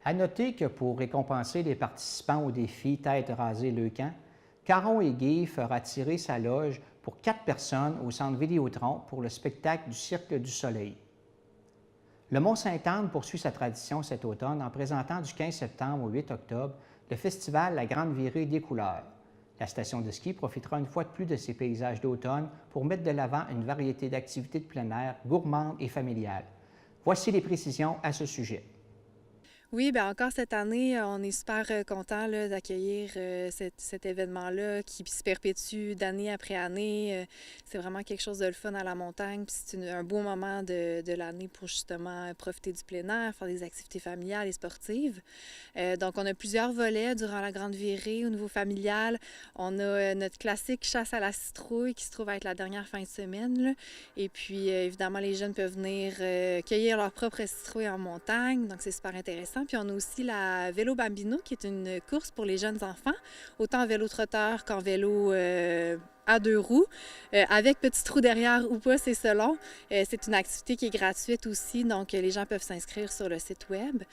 À noter que pour récompenser les participants au défi Tête rasée Leucan, Caron et Guy fera tirer sa loge pour 4 personnes au centre Vidéotron pour le spectacle du Cirque du Soleil. Le Mont-Sainte-Anne poursuit sa tradition cet automne en présentant du 15 septembre au 8 octobre le festival La Grande Virée des Couleurs. La station de ski profitera une fois de plus de ses paysages d'automne pour mettre de l'avant une variété d'activités de plein air gourmandes et familiales. Voici les précisions à ce sujet. Oui, bien encore cette année, on est super content d'accueillir cet événement-là qui se perpétue d'année après année. C'est vraiment quelque chose de le fun à la montagne. Puis c'est un beau moment de l'année pour justement profiter du plein air, faire des activités familiales et sportives. Donc, on a plusieurs volets durant la Grande Virée au niveau familial. On a notre classique chasse à la citrouille qui se trouve être la dernière fin de semaine, là. Et puis, évidemment, les jeunes peuvent venir cueillir leur propre citrouille en montagne. Donc, c'est super intéressant. Puis, on a aussi la Vélo Bambino qui est une course pour les jeunes enfants, autant en vélo trotteur qu'en vélo à 2 roues, avec petit trou derrière ou pas, c'est selon. C'est une activité qui est gratuite aussi, donc les gens peuvent s'inscrire sur le site web.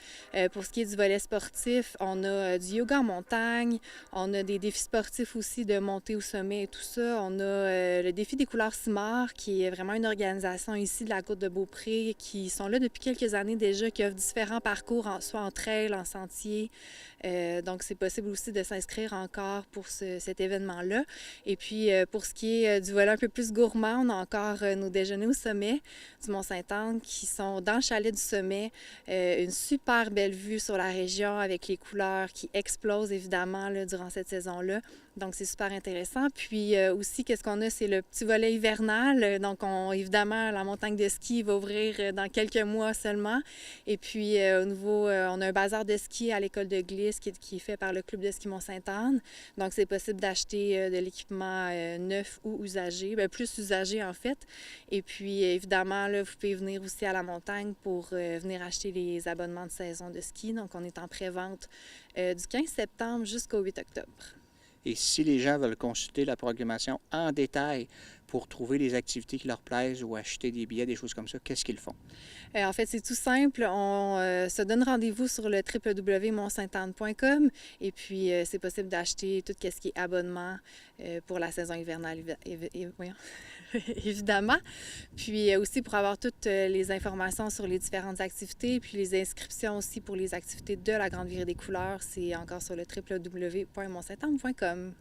Pour ce qui est du volet sportif, on a du yoga en montagne, on a des défis sportifs aussi de montée au sommet et tout ça. On a le défi des couleurs Simard, qui est vraiment une organisation ici de la Côte de Beaupré, qui sont là depuis quelques années déjà, qui offrent différents parcours, soit en trail, en sentier. Donc, c'est possible aussi de s'inscrire encore pour cet événement-là. Et puis, pour ce qui est du volet un peu plus gourmand, on a encore nos déjeuners au sommet du Mont-Sainte-Anne qui sont dans le chalet du sommet. Une super belle vue sur la région avec les couleurs qui explosent évidemment là, durant cette saison-là. Donc, c'est super intéressant. Puis aussi, qu'est-ce qu'on a? C'est le petit volet hivernal. Donc, évidemment, la montagne de ski va ouvrir dans quelques mois seulement. Et puis, au niveau, on a un bazar de ski à l'école de glisse qui est fait par le Club de ski Mont-Sainte-Anne. Donc, c'est possible d'acheter de l'équipement neuf ou usagé, bien, plus usagé en fait. Et puis, évidemment, là, vous pouvez venir aussi à la montagne pour venir acheter les abonnements de saison de ski. Donc, on est en pré-vente du 15 septembre jusqu'au 8 octobre. Et si les gens veulent consulter la programmation en détail pour trouver les activités qui leur plaisent ou acheter des billets, des choses comme ça, qu'est-ce qu'ils font? En fait, c'est tout simple. On se donne rendez-vous sur le www.montsaintanne.com et puis c'est possible d'acheter tout ce qui est abonnement pour la saison hivernale, voyons, évidemment. Puis aussi pour avoir toutes les informations sur les différentes activités, puis les inscriptions aussi pour les activités de la Grande Virée des Couleurs, c'est encore sur le www.montsaintanne.com.